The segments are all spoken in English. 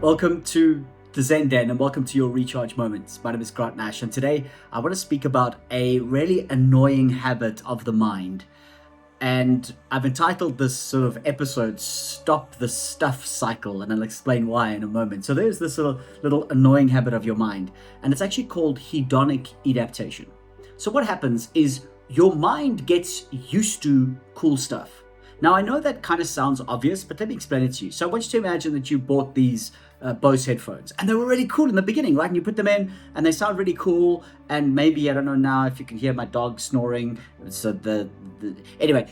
Welcome to the Zen Den and welcome to your recharge moments. My name is Grant Nash and today I want to speak about a really annoying habit of the mind. And I've entitled this sort of episode, Stop the Stuff Cycle, and I'll explain why in a moment. So there's this little annoying habit of your mind, and it's actually called hedonic adaptation. So what happens is your mind gets used to cool stuff. Now, I know that kind of sounds obvious, but let me explain it to you. So I want you to imagine that you bought these Bose headphones, and they were really cool in the beginning, right? And you put them in, and they sound really cool. And maybe, I don't know now if you can hear my dog snoring. So anyway,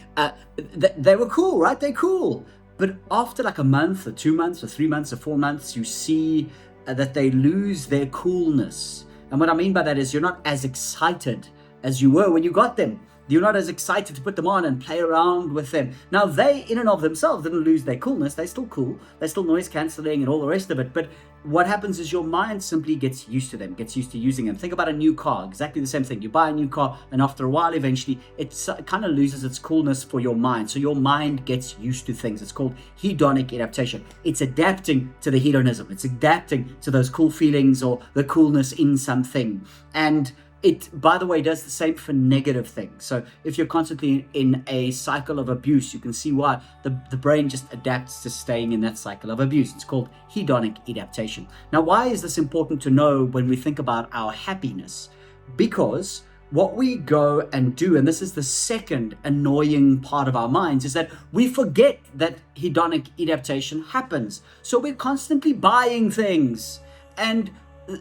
they were cool, right? They're cool. But after like a month, or 2 months, or 3 months, or 4 months, you see that they lose their coolness. And what I mean by that is you're not as excited as you were when you got them. You're not as excited to put them on and play around with them. Now, they, in and of themselves, didn't lose their coolness. They're still cool. They're still noise cancelling and all the rest of it. But what happens is your mind simply gets used to them, gets used to using them. Think about a new car, exactly the same thing. You buy a new car, and after a while, eventually, it kind of loses its coolness for your mind. So your mind gets used to things. It's called hedonic adaptation. It's adapting to the hedonism. It's adapting to those cool feelings or the coolness in something. And it, by the way, does the same for negative things. So if you're constantly in a cycle of abuse, you can see why the brain just adapts to staying in that cycle of abuse. It's called hedonic adaptation. Now, why is this important to know when we think about our happiness? Because what we go and do, and this is the second annoying part of our minds, is that we forget that hedonic adaptation happens. So we're constantly buying things, and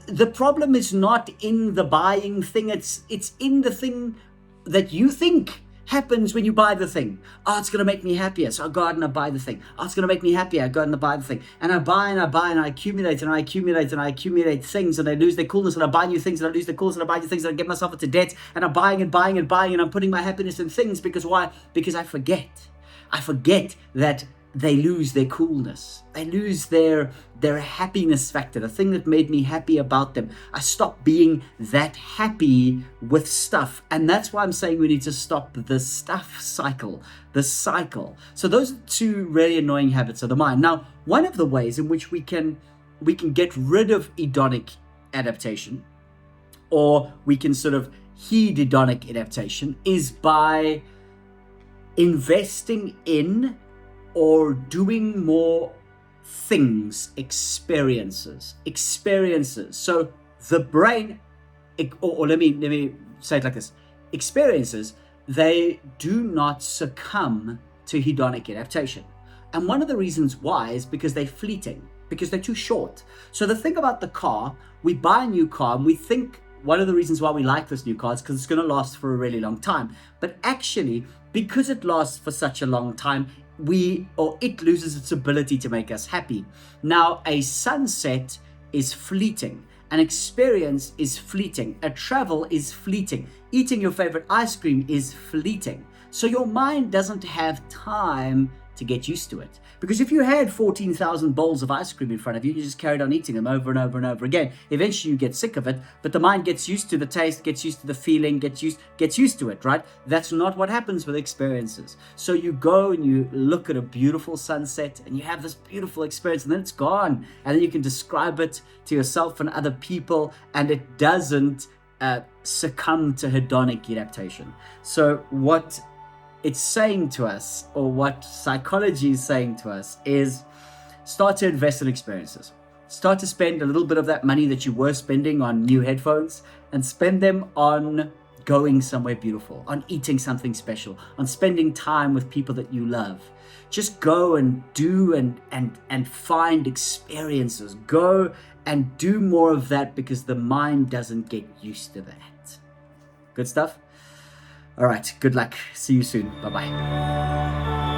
the problem is not in the buying thing, it's in the thing that you think happens when you buy the thing. Oh, it's going to make me happier, so I go out and I buy the thing. Oh, it's going to make me happier, I go out and I buy the thing. And I buy and I buy and I accumulate and I accumulate and I accumulate things, and they lose their coolness, and I buy new things and I lose their coolness, and I buy new things and I get myself into debt, and I'm buying and buying and buying, and I'm putting my happiness in things. Because why? Because I forget that they lose their coolness. They lose their happiness factor, the thing that made me happy about them. I stop being that happy with stuff. And that's why I'm saying we need to stop the stuff cycle, the cycle. So those are two really annoying habits of the mind. Now, one of the ways in which we can get rid of hedonic adaptation, or we can sort of hedonic adaptation, is by investing in or doing more things, experiences. So the brain, or let me say it like this: experiences, they do not succumb to hedonic adaptation. And one of the reasons why is because they're fleeting, because they're too short. So the thing about the car, we buy a new car and we think one of the reasons why we like this new car is because it's going to last for a really long time. But actually, because it lasts for such a long time, it loses its ability to make us happy. Now, a sunset is fleeting. An experience is fleeting. A travel is fleeting. Eating your favorite ice cream is fleeting. So your mind doesn't have time to get used to it. Because if you had 14,000 bowls of ice cream in front of you, you just carried on eating them over and over and over again. Eventually you get sick of it, but the mind gets used to the taste, gets used to the feeling, gets used to it, right? That's not what happens with experiences. So you go and you look at a beautiful sunset and you have this beautiful experience, and then it's gone. And then you can describe it to yourself and other people, and it doesn't succumb to hedonic adaptation. So what it's saying to us, or what psychology is saying to us, is start to invest in experiences. Start to spend a little bit of that money that you were spending on new headphones and spend them on going somewhere beautiful, on eating something special, on spending time with people that you love. Just go and do and find experiences. Go and do more of that, because the mind doesn't get used to that. Good stuff? All right, good luck. See you soon. Bye-bye.